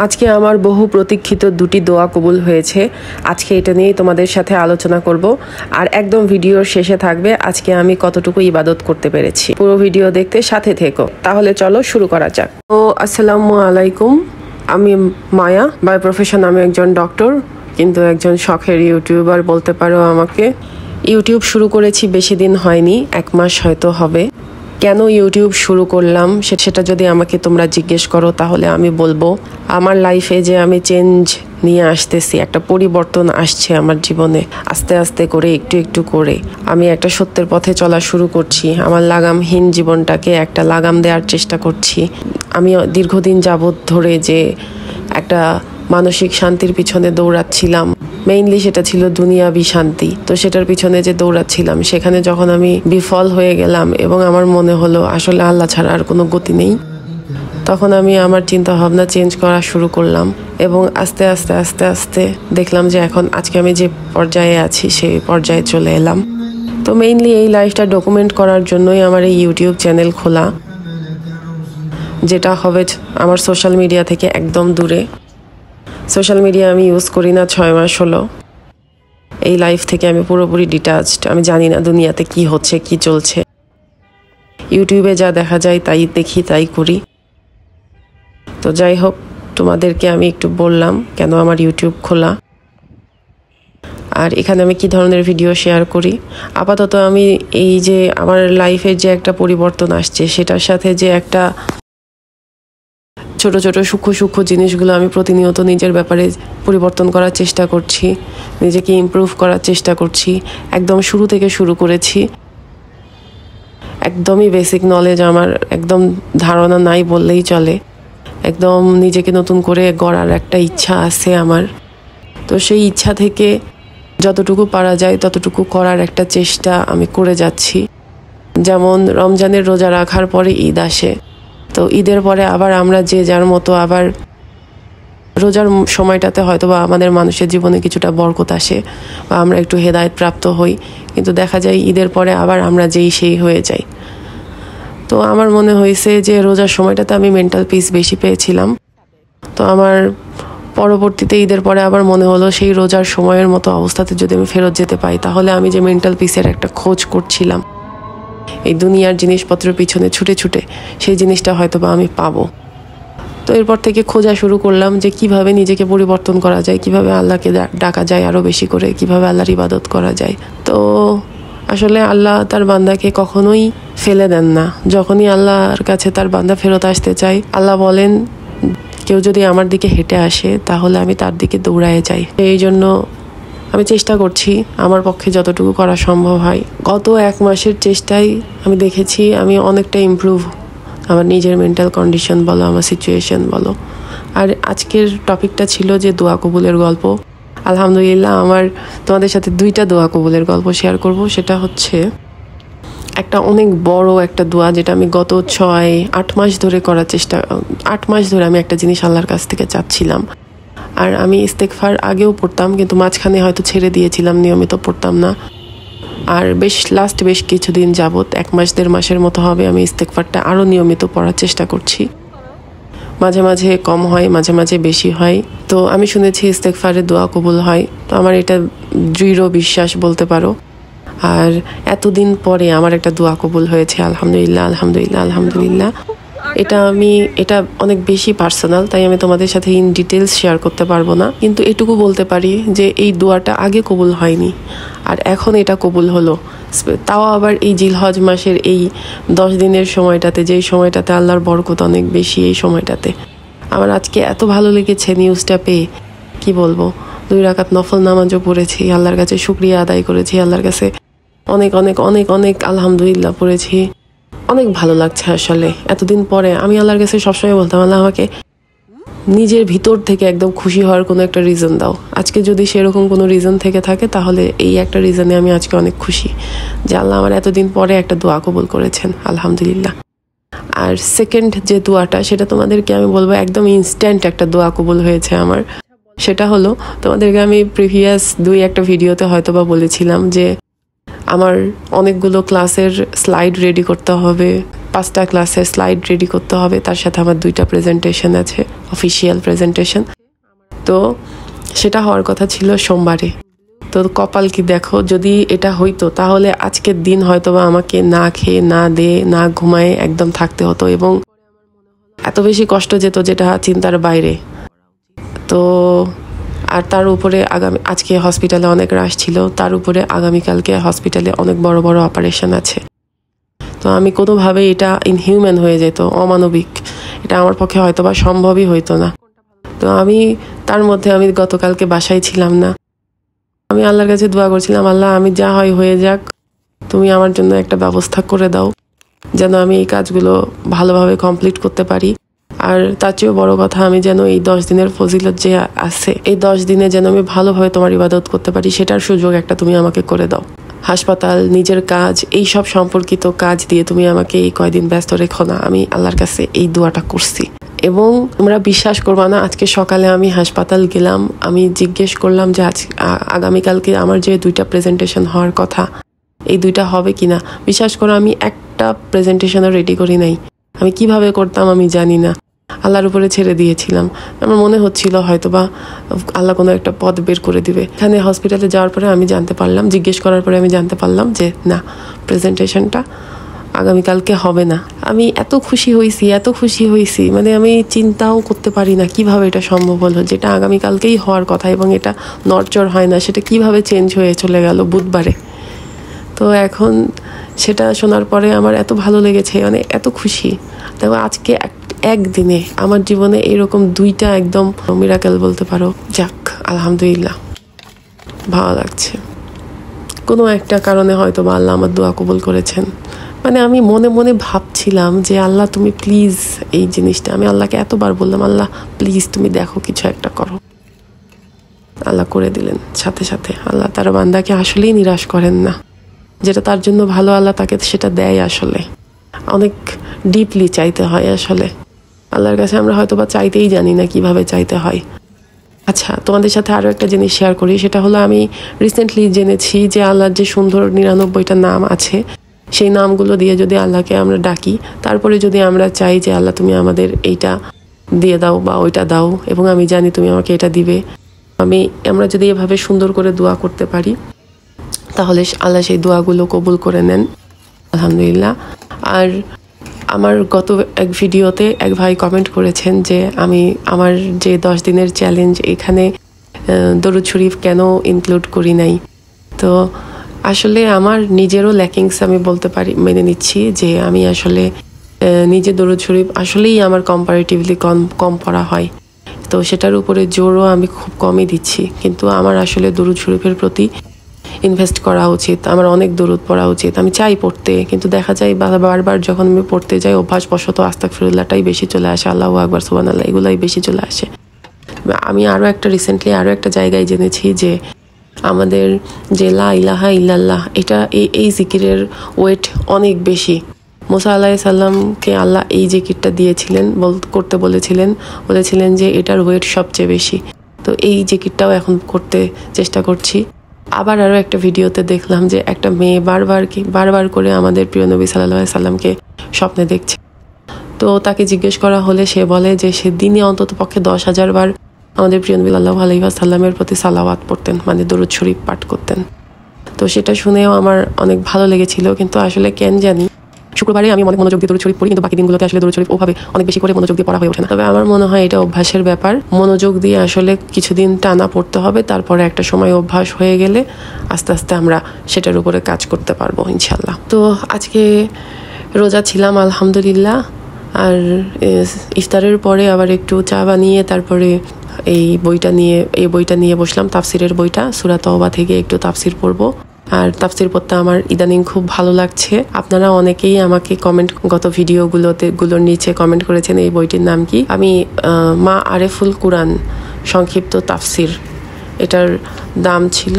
আজকে আমার বহু প্রতীক্ষিত দুটি দোয়া কবুল হয়েছে। আজকে এটা নিয়েই তোমাদের সাথে আলোচনা করব, আর একদম ভিডিওর শেষে থাকবে আজকে আমি কতটুকু ইবাদত করতে পেরেছি। পুরো ভিডিও দেখতে সাথে থেকো। তাহলে চলো শুরু করা যাক। তো আসসালামু আলাইকুম, আমি মায়া। বাই প্রফেশন আমি একজন ডক্টর, কিন্তু একজন শখের ইউটিউবার বলতে পারো আমাকে। ইউটিউব শুরু করেছি বেশি দিন হয়নি, 1 মাস হয়তো হবে। কেন ইউটিউব শুরু করলাম সেটা যদি আমাকে তোমরা জিজ্ঞেস করো তাহলে আমি বলবো আমার লাইফে যে আমি চেঞ্জ নিয়ে আসতেছি, একটা পরিবর্তন আসছে আমার জীবনে। আস্তে আস্তে করে একটু একটু করে আমি একটা সত্যের পথে চলা শুরু করছি। আমার লাগামহীন জীবনটাকে একটা লাগাম দেওয়ার চেষ্টা করছি। আমি দীর্ঘদিন যাবৎ ধরে যে একটা মানসিক শান্তির পিছনে দৌড়াচ্ছিলাম, মেইনলি সেটা ছিল দুনিয়াবি শান্তি। তো সেটার পিছনে যে দৌড়াচ্ছিলাম সেখানে যখন আমি বিফল হয়ে গেলাম এবং আমার মনে হলো আসলে আল্লাহ ছাড়া আর কোনো গতি নেই, তখন আমি আমার চিন্তা ভাবনা চেঞ্জ করা শুরু করলাম এবং আস্তে আস্তে আস্তে আস্তে দেখলাম যে এখন আজকে আমি যে পর্যায়ে আছি সেই পর্যায়ে চলে এলাম। তো মেইনলি এই লাইফটা ডকুমেন্ট করার জন্যই আমার এই ইউটিউব চ্যানেল খোলা, যেটা হবে আমার সোশ্যাল মিডিয়া থেকে একদম দূরে। সোশ্যাল মিডিয়া আমি ইউজ করি না 6 মাস হলো। এই লাইফ থেকে আমি পুরোপুরি ডিটাচড। আমি জানি না দুনিয়াতে কি হচ্ছে, কি চলছে। ইউটিউবে যা দেখা যায় তাই দেখি, তাই করি। তো যাই হোক, তোমাদেরকে আমি একটু বললাম কেন আমার ইউটিউব খোলা আর এখানে আমি কি ধরনের ভিডিও শেয়ার করি। আপাতত আমি এই যে আমার লাইফের যে একটা পরিবর্তন আসছে সেটার সাথে যে একটা ছোট ছোট সূক্ষ্ম সূক্ষ্ম জিনিসগুলো আমি প্রতিনিয়ত নিজের ব্যাপারে পরিবর্তন করার চেষ্টা করছি, নিজেকে ইমপ্রুভ করার চেষ্টা করছি। একদম শুরু থেকে শুরু করেছি। একদমই বেসিক নলেজ আমার একদম ধারণা নাই বললেই চলে। একদম নিজেকে নতুন করে গড়ার একটা ইচ্ছা আছে আমার। তো সেই ইচ্ছা থেকে যতটুকু পারা যায় ততটুকু করার একটা চেষ্টা আমি করে যাচ্ছি। যেমন রমজানের রোজা রাখার পরে ঈদ আসে, তো ঈদের পরে আবার আমরা যে যার মতো আবার রোজার সময়টাতে হয়তো বা আমাদের মানুষের জীবনে কিছুটা বরকত আসে বা আমরা একটু হেদায়েত প্রাপ্ত হই, কিন্তু দেখা যায় ঈদের পরে আবার আমরা যেই সেই হয়ে যাই। তো আমার মনে হয়েছে যে রোজার সময়টাতে আমি মেন্টাল পিস বেশি পেয়েছিলাম। তো আমার পরবর্তীতে ঈদের পরে আবার মনে হলো সেই রোজার সময়ের মতো অবস্থাতে যদি আমি ফেরত যেতে পাই তাহলে আমি যে মেন্টাল পিসের একটা খোঁজ করছিলাম এই দুনিয়ার জিনিসপত্রের পিছনে ছুটে ছুটে, সেই জিনিসটা হয়তো বা আমি পাবো। তো এরপর থেকে খোঁজা শুরু করলাম যে কিভাবে নিজেকে পরিবর্তন করা যায়, কিভাবে আল্লাহকে ডাকা যায় আরও বেশি করে, কিভাবে আল্লাহর ইবাদত করা যায়। তো আসলে আল্লাহ তার বান্দাকে কখনোই ফেলে দেন না। যখনই আল্লাহর কাছে তার বান্দা ফেরত আসতে চায়, আল্লাহ বলেন কেউ যদি আমার দিকে হেঁটে আসে তাহলে আমি তার দিকে দৌড়ায় যাই। এই জন্য আমি চেষ্টা করছি আমার পক্ষে যতটুকু করা সম্ভব হয়। গত 1 মাসের চেষ্টায় আমি দেখেছি আমি অনেকটা ইমপ্রুভ, আমার নিজের মেন্টাল কন্ডিশন বলো, আমার সিচুয়েশন বলো। আর আজকের টপিকটা ছিল যে দোয়া কবুলের গল্প। আলহামদুলিল্লাহ আমার তোমাদের সাথে 2টা দোয়া কবুলের গল্প শেয়ার করব। সেটা হচ্ছে একটা অনেক বড় একটা দোয়া যেটা আমি গত 6-8 মাস ধরে করার চেষ্টা, 8 মাস ধরে আমি একটা জিনিস আল্লাহর কাছ থেকে চাচ্ছিলাম। আর আমি ইস্তেগফার আগেও পড়তাম, কিন্তু মাঝখানে হয়তো ছেড়ে দিয়েছিলাম, নিয়মিত পড়তাম না। আর বেশ কিছুদিন যাবত 1 মাস 1.5 মাসের মতো হবে আমি ইস্তেগফারটা আরও নিয়মিত পড়ার চেষ্টা করছি। মাঝে মাঝে কম হয়, মাঝে মাঝে বেশি হয়। তো আমি শুনেছি ইস্তেগফারে দোয়া কবুল হয়, তো আমার এটা দৃঢ় বিশ্বাস বলতে পারো। আর এতদিন পরে আমার একটা দোয়া কবুল হয়েছে, আলহামদুলিল্লাহ আলহামদুলিল্লাহ আলহামদুলিল্লাহ। এটা অনেক বেশি পার্সোনাল, তাই আমি তোমাদের সাথে ইন ডিটেলস শেয়ার করতে পারবো না, কিন্তু এটুকু বলতে পারি যে এই দোয়াটা আগে কবুল হয়নি আর এখন এটা কবুল হলো। তাও আবার এই জিলহজ মাসের এই 10 দিনের সময়টাতে, যেই সময়টাতে আল্লাহর বরকত অনেক বেশি, এই সময়টাতে আমার আজকে এত ভালো লেগেছে নিউজটা পেয়ে, কি বলবো। 2 রাকাত নফল নামাজও পড়েছি, আল্লাহর কাছে শুকরিয়া আদায় করেছি, আল্লাহর কাছে অনেক অনেক অনেক অনেক আলহামদুলিল্লাহ পড়েছি। অনেক ভালো লাগছে আসলে এতদিন পরে। আমি আল্লাহর কাছে সবসময় বলতাম, আল্লাহ আমাকে নিজের ভিতর থেকে একদম খুশি হওয়ার কোনো একটা রিজন দাও। আজকে যদি সেরকম কোনো রিজন থেকে থাকে তাহলে এই একটা রিজনে আমি আজকে অনেক খুশি যে আল্লাহ আমার এতদিন পরে একটা দোয়া কবুল করেছেন, আলহামদুলিল্লাহ। আর সেকেন্ড যে দোয়াটা সেটা তোমাদেরকে আমি বলবো একদম ইনস্ট্যান্ট একটা দোয়া কবুল হয়েছে আমার। সেটা হলো, তোমাদেরকে আমি প্রিভিয়াস 2-1টা ভিডিওতে হয়তো বা বলেছিলাম যে আমার অনেকগুলো ক্লাসের স্লাইড রেডি করতে হবে, 5টা ক্লাসের স্লাইড রেডি করতে হবে, তার সাথে আমার 2টা প্রেজেন্টেশন আছে, অফিসিয়াল প্রেজেন্টেশন। তো সেটা হওয়ার কথা ছিল সোমবারে। তো কপাল কি দেখো, যদি এটা হইতো তাহলে আজকের দিন হয়তোবা আমাকে না খেয়ে না ঘুমায়ে একদম থাকতে হতো, এবং এত বেশি কষ্ট যেত যেটা চিন্তার বাইরে। তো আর তার উপরে আজকে হসপিটালে অনেক রাশ ছিল, তার উপরে আগামীকালকে হসপিটালে অনেক বড় বড় অপারেশন আছে। তো আমি কোনোভাবে এটা ইনহিউম্যান হয়ে যেত, অমানবিক, এটা আমার পক্ষে হয়তোবা সম্ভবই হইতো না। তো তার মধ্যে আমি গতকালকে বাসায় ছিলাম না। আমি আল্লাহর কাছে দোয়া করছিলাম, আল্লাহ আমি যা হয় হয়ে যাক, তুমি আমার জন্য একটা ব্যবস্থা করে দাও যেন আমি এই কাজগুলো ভালোভাবে কমপ্লিট করতে পারি। আর তার চেয়েও বড় কথা, আমি যেন এই 10 দিনের ফজিলত যে আছে, এই 10 দিনে যেন আমি ভালোভাবে তোমার ইবাদত করতে পারি, সেটার সুযোগ একটা তুমি আমাকে করে দাও। হাসপাতাল, নিজের কাজ, এই সব সম্পর্কিত কাজ দিয়ে তুমি আমাকে এই কয়দিন ব্যস্ত রেখো না। আমি আল্লাহর কাছে এই দোয়াটা করছি। এবং তোমরা বিশ্বাস করবা না, আজকে সকালে আমি হাসপাতাল গেলাম, আমি জিজ্ঞেস করলাম যে আগামীকালকে আমার যে 2টা প্রেজেন্টেশন হওয়ার কথা, এই 2টা হবে কিনা। বিশ্বাস করো, আমি একটা প্রেজেন্টেশনও রেডি করি নাই। আমি কিভাবে করতাম আমি জানি না, আল্লাহর উপরে ছেড়ে দিয়েছিলাম। আমার মনে হচ্ছিল হয়তোবা আল্লাহ কোনো একটা পথ বের করে দিবে। এখানে হসপিটালে যাওয়ার পরে আমি জানতে পারলাম, জিজ্ঞেস করার পরে আমি জানতে পারলাম যে না, প্রেজেন্টেশনটা আগামীকালকে হবে না। আমি এত খুশি হয়েছি, মানে আমি চিন্তাও করতে পারি না কিভাবে এটা সম্ভব হলো, যেটা আগামীকালকেই হওয়ার কথা এবং এটা নড়চড় হয় না, সেটা কিভাবে চেঞ্জ হয়ে চলে গেল বুধবারে। তো এখন সেটা শোনার পরে আমার এত ভালো লেগেছে, মানে এত খুশি। দেখো আজকে একদিনে আমার জীবনে এরকম 2টা একদম মিরাকেল বলতে পারো। যাক, আলহামদুলিল্লাহ, ভালো লাগছে। কোনো একটা কারণে হয়তো বা আল্লাহ আমার দোয়া কবুল করেছেন। মানে আমি মনে মনে ভাবছিলাম যে আল্লাহ তুমি প্লিজ এই জিনিসটা, আমি আল্লাহকে এতবার বললাম, আল্লাহ প্লিজ তুমি দেখো, কিছু একটা করো। আল্লাহ করে দিলেন সাথে সাথে। আল্লাহ তার বান্দাকে আসলেই নিরাশ করেন না, যেটা তার জন্য ভালো আল্লাহ তাকে সেটা দেয়। আসলে অনেক ডিপলি চাইতে হয় আসলে আল্লাহর কাছে, আমরা হয়তো বা চাইতেই জানি না কিভাবে চাইতে হয়। আচ্ছা, তোমাদের সাথে আরও একটা জিনিস শেয়ার করি, সেটা হলো আমি রিসেন্টলি জেনেছি যে আল্লাহর যে সুন্দর 99টা নাম আছে, সেই নামগুলো দিয়ে যদি আল্লাহকে আমরা ডাকি, তারপরে যদি আমরা চাই যে আল্লাহ তুমি আমাদের এইটা দিয়ে দাও বা ওইটা দাও, এবং আমি জানি তুমি আমাকে এটা দিবে, আমরা যদি এভাবে সুন্দর করে দোয়া করতে পারি, তাহলে আল্লাহ সেই দোয়াগুলো কবুল করে নেন, আলহামদুলিল্লাহ। আর আমার গত এক ভিডিওতে এক ভাই কমেন্ট করেছেন যে আমার যে 10 দিনের চ্যালেঞ্জ, এখানে দরুদ শরীফ কেন ইনক্লুড করি নাই। তো আসলে আমার নিজেরও ল্যাকিংস আমি বলতে পারি, মেনে নিচ্ছি যে আমি আসলে নিজে দরুদ শরীফ আসলেই আমার কম্পারেটিভলি কম পড়া হয়, তো সেটার উপরে জোরও আমি খুব কমই দিচ্ছি। কিন্তু আমার আসলে দরুদ শরীফের প্রতি ইনভেস্ট করা উচিত, আমার অনেক দরুদ পড়া উচিত। আমি চাই পড়তে, কিন্তু দেখা যায় বারবার যখন আমি পড়তে যাই অভ্যাসবশত আস্তাগফিরুল্লাহটাই বেশি চলে আসে, আল্লাহু আকবার, সুবহানাল্লাহ, এগুলাই বেশি চলে আসে। আমি রিসেন্টলি আরও একটা জায়গায় জেনেছি যে আমাদের যে লা ইলাহা ইল্লাল্লাহ, এটা এই জিকিরের ওয়েট অনেক বেশি। মুসা আলাইহিস সালামকে আল্লাহ এই জিকিরটা দিয়েছিলেন, করতে বলেছিলেন যে এটার ওয়েট সবচেয়ে বেশি। তো এই জিকিরটাও এখন করতে চেষ্টা করছি। আবার আরও একটা ভিডিওতে দেখলাম যে একটা মেয়ে বারবার করে আমাদের প্রিয় নবী সাল্লাল্লাহু আলাইহি সাল্লামকে স্বপ্নে দেখছে। তো তাকে জিজ্ঞেস করা হলে সে বলে যে সে দিনে অন্তত পক্ষে 10,000 বার আমাদের প্রিয় নবী সাল্লাল্লাহু আলাইহি ওয়াসাল্লামের প্রতি সালাওয়াত পড়তেন, মানে দরুদ শরীফ পাঠ করতেন। তো সেটা শুনেও আমার অনেক ভালো লেগেছিল। কিন্তু আসলে কেন জানি শুক্রবারে আমি অনেক মনোযোগ দিয়ে দরুদ শরীফ পড়ি, কিন্তু বাকি দিনগুলোতে আসলে দরুদ শরীফ ওভাবে অনেক বেশি করে মনোযোগ দিয়ে পড়া হয়ে ওঠে না। তবে আমার মনে হয় এটা অভ্যাসের ব্যাপার, মনোযোগ দিয়ে আসলে কিছুদিন টানা পড়তে হবে, তারপরে একটা সময় অভ্যাস হয়ে গেলে আস্তে আস্তে আমরা সেটার উপরে কাজ করতে পারবো ইনশাল্লাহ। তো আজকে রোজা ছিলাম আলহামদুলিল্লাহ। আর ইফতারের পরে আবার একটু চা বানিয়ে তারপরে এই বইটা নিয়ে বসলাম, তাফসিরের বইটা, সূরা তওবা থেকে একটু তাফসির পড়বো। আর তাফসির পড়তে আমার ইদানিং খুব ভালো লাগছে। আপনারা অনেকেই আমাকে গত ভিডিওগুলোর নিচে কমেন্ট করেছেন এই বইটির নাম কি। আমি মা আরেফুল কুরআন সংক্ষিপ্ত তাফসির, এটার দাম ছিল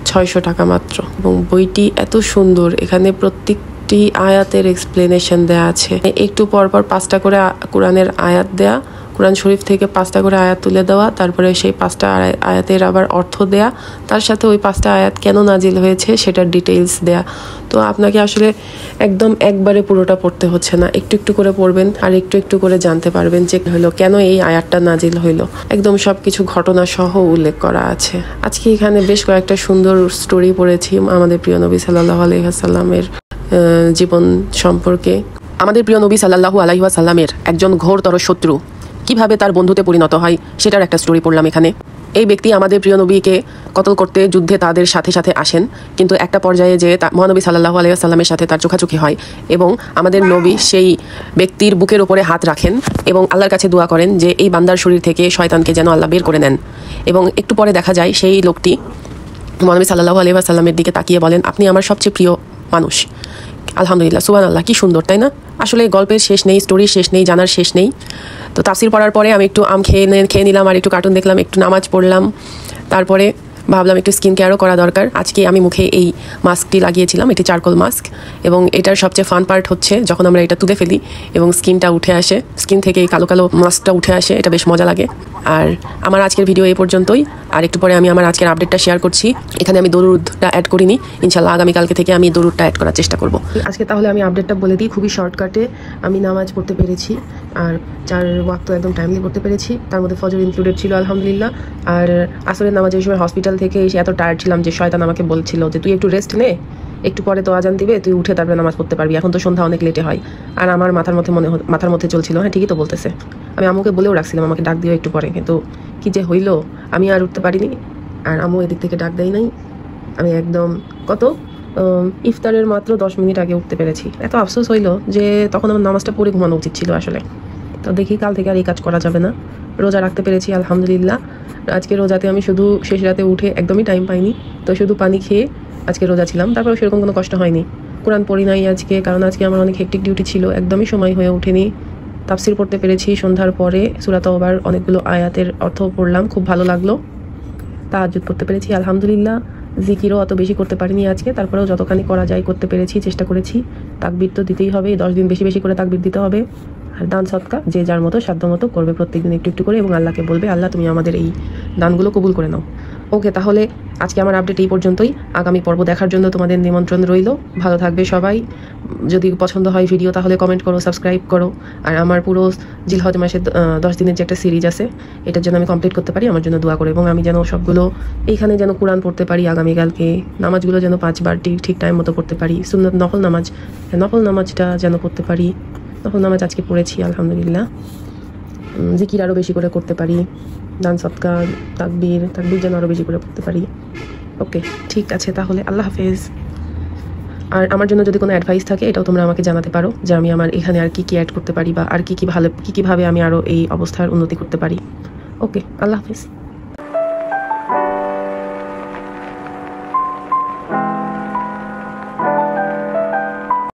600 টাকা মাত্র, এবং বইটি এত সুন্দর। এখানে প্রত্যেকটি আয়াতের এক্সপ্লেনেশন দেয়া আছে, একটু পরপর 5টা করে কোরআনের আয়াত দেয়া, কোরআন শরীফ থেকে 5টা করে আয়াত তুলে দেওয়া, তারপরে সেই 5টা আয়াতের আবার অর্থ দেয়া, তার সাথে ওই 5টা আয়াত কেন নাজিল হয়েছে সেটার ডিটেইলস দেয়া। তো আপনাকে আসলে একদম একবারে পুরোটা পড়তে হচ্ছে না, একটু একটু করে পড়বেন আর একটু একটু করে জানতে পারবেন যে হলো কেন এই আয়াতটা নাজিল হইলো। একদম সবকিছু ঘটনা সহ উল্লেখ করা আছে। আজকে এখানে বেশ কয়েকটা সুন্দর স্টোরি পড়েছি আমাদের প্রিয় নবী সাল্লাল্লাহু আলাইহি ওয়াসাল্লামের জীবন সম্পর্কে। আমাদের প্রিয় নবী সাল্লাল্লাহু আলাইহি ওয়াসাল্লামের একজন ঘোরতর শত্রু কিভাবে তার বন্ধুতে পরিণত হয় সেটার একটা স্টোরি পড়লাম এখানে। এই ব্যক্তি আমাদের প্রিয় নবীকে কতল করতে যুদ্ধে তাদের সাথে সাথে আসেন, কিন্তু একটা পর্যায়ে যে মহানবী সাল্লাল্লাহু আলাইহি ওয়াসাল্লামের সাথে তার চোখাচোখি হয় এবং আমাদের নবী সেই ব্যক্তির বুকের উপরে হাত রাখেন এবং আল্লাহর কাছে দোয়া করেন যে এই বান্দার শরীর থেকে শয়তানকে যেন আল্লাহ বের করে নেন। এবং একটু পরে দেখা যায় সেই লোকটি মহানবী সাল্লাল্লাহু আলাইহি ওয়াসাল্লামের দিকে তাকিয়ে বলেন, আপনি আমার সবচেয়ে প্রিয় মানুষ। আলহামদুলিল্লাহ, সুবহানাল্লাহ, কি সুন্দর তাই না? আসলে গল্পের শেষ নেই, স্টোরির শেষ নেই, জানার শেষ নেই। তো তাফসির পড়ার পরে আমি একটু আম খেয়ে নিলাম আর একটু কার্টুন দেখলাম, একটু নামাজ পড়লাম, তারপরে ভাবলাম একটু স্কিন কেয়ারও করা দরকার। আজকে আমি মুখে এই মাস্কটি লাগিয়েছিলাম, এটি চারকোল মাস্ক, এবং এটার সবচেয়ে ফান পার্ট হচ্ছে যখন আমরা এটা তুলে ফেলি এবং স্কিনটা উঠে আসে, স্কিন থেকে এই কালো কালো মাস্কটা উঠে আসে, এটা বেশ মজা লাগে। আর আমার আজকের ভিডিও এই পর্যন্তই। আর একটু পরে আমি আমার আজকের আপডেটটা শেয়ার করছি। এখানে আমি দরুদটা অ্যাড করিনি, ইনশাল্লাহ আগামীকালকে থেকে আমি দরুদটা অ্যাড করার চেষ্টা করব। আজকে তাহলে আমি আপডেটটা বলে দিই। খুবই শর্টকাটে আমি নামাজ পড়তে পেরেছি আর 4 ওয়াক্ত একদম টাইমলি পড়তে পেরেছি, তার মধ্যে ফজর ইনক্লুডেড ছিল আলহামদুলিল্লাহ। আর আসরের নামাজের সময় হসপিটাল থেকে এসে এত টায়ার্ড ছিলাম যে শয়তান আমাকে বলছিল যে তুই একটু রেস্ট নে, একটু পরে তো আজান দিবে, তুই উঠে তারপরে নামাজ পড়তে পারবি, এখন তো সন্ধ্যা অনেক লেটে হয়। আর আমার মাথার মধ্যে চলছিল, হ্যাঁ ঠিকই তো বলতেছে। আমি আম্মুকে বলেও রাখছিলাম আমাকে ডাক দিও একটু পরে, কিন্তু কি যে হইলো আমি আর উঠতে পারিনি। আর আম্মু এদিক থেকে ডাক দেয় নাই। আমি একদম ইফতারের মাত্র 10 মিনিট আগে উঠতে পেরেছি। এত আফসোস হইলো যে তখন আমার নামাজটা পড়ে ঘুমানো উচিত ছিল আসলে। তো দেখি কাল থেকে আর এই কাজ করা যাবে না। রোজা রাখতে পেরেছি আলহামদুলিল্লাহ। আজকে রোজাতে আমি শুধু শেষ রাতে উঠে একদমই টাইম পাইনি, তো শুধু পানি খেয়ে আজকে রোজা ছিলাম। তারপরে সেরকম কোনো কষ্ট হয়নি। কোরআন পড়ি নাই আজকে, কারণ আজকে আমার অনেক হেক্টিক ডিউটি ছিল, একদমই সময় হয়ে ওঠেনি। তাফসির পড়তে পেরেছি সন্ধ্যার পরে, সূরা তাওবার অনেকগুলো আয়াতের অর্থ পড়লাম, খুব ভালো লাগলো। তাহাজ্জুদ করতে পেরেছি আলহামদুলিল্লাহ। জিকিরও অত বেশি করতে পারিনি আজকে, তারপরেও যতখানি করা যায় করতে পেরেছি, চেষ্টা করেছি। তাকবীর তো দিতেই হবে, 10 দিন বেশি বেশি করে তাকবীর দিতে হবে। আর দান সদকা যে যার মতো সাধ্য মতো করবে প্রত্যেকদিন একটু একটু করে, এবং আল্লাহকে বলবে আল্লাহ তুমি আমাদের এই দানগুলো কবুল করে নাও। ওকে, তাহলে আজকে আমার আপডেট এই পর্যন্তই। আগামী পর্ব দেখার জন্য তোমাদের নিমন্ত্রণ রইল। ভালো থাকবে সবাই। যদি পছন্দ হয় ভিডিও তাহলে কমেন্ট করো, সাবস্ক্রাইব করো। আর আমার পুরো জিলহজ মাসের 10 দিনের যে একটা সিরিজ আছে, এটার জন্য আমি কমপ্লিট করতে পারি, আমার জন্য দোয়া করো। এবং আমি যেন সবগুলো এইখানে যেন কোরআন পড়তে পারি আগামীকালকে, নামাজগুলো যেন 5 বার ঠিক টাইম মতো পড়তে পারি, সুন্নত নফল নামাজটা যেন পড়তে পারি। নফল নামাজ আজকে পড়েছি আলহামদুলিল্লাহ। জিকির আরও বেশি করে করতে পারি, দান সদকা, তাকবীর যেন আরও বেশি করে পড়তে পারি। ওকে, ঠিক আছে তাহলে, আল্লাহ হাফেজ। আর আমার জন্য যদি কোনো অ্যাডভাইস থাকে এটাও তোমরা আমাকে জানাতে পারো যে আমি আমার এখানে আর কি অ্যাড করতে পারি, বা আর কিভাবে আমি আরও এই অবস্থার উন্নতি করতে পারি। ওকে, আল্লাহ হাফেজ।